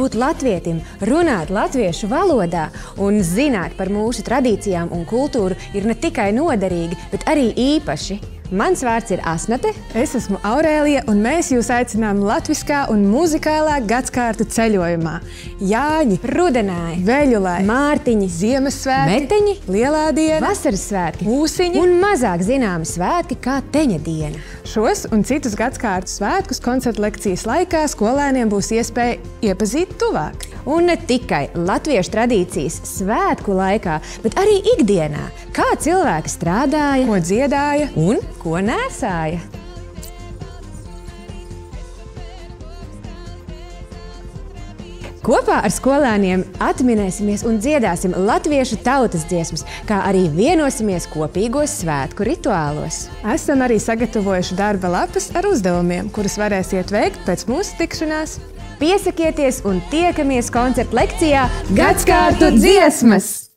būt latvietim, runāt latviešu valodā un zināt par mūsu tradīcijām un kultūru ir ne tikai noderīgi, bet arī īpaši. Mans vārds ir Asnate. Es esmu Aurēlija, un mēs jūs aicinām latviskā un muzikālā gadskārtu ceļojumā. Jāņi, Rudenāji, Veļulai, Mārtiņi, Ziemassvētki, Meteņi, Lielā diena, Vasaras svētki Mūsiņi un mazāk zināmi svētki kā Teņa diena. Šos un citus gadskārtu svētkus koncertu lekcijas laikā skolēniem būs iespēja iepazīt tuvāk. Un ne tikai latviešu tradīcijas svētku laikā, bet arī ikdienā, kā cilvēki strādāja, Ko dziedāja un ko nēsāja. Kopā ar skolēniem atminēsimies un dziedāsim latviešu tautas dziesmas, kā arī vienosimies kopīgos svētku rituālos. Esam arī sagatavojuši darba lapas ar uzdevumiem, kurus varēsiet veikt pēc mūsu tikšanās. Piesakieties un tiekamies koncertu lekcijā Gadskārtu dziesmas!